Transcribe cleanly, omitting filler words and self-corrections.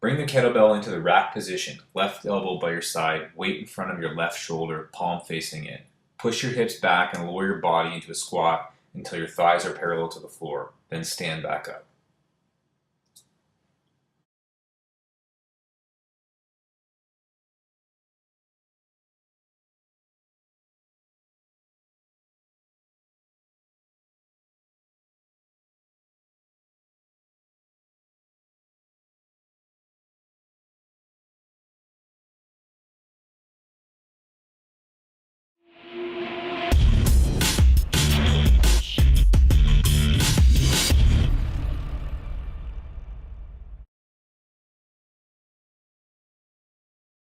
Bring the kettlebell into the rack position, left elbow by your side, weight in front of your left shoulder, palm facing in. Push your hips back and lower your body into a squat until your thighs are parallel to the floor, then stand back up.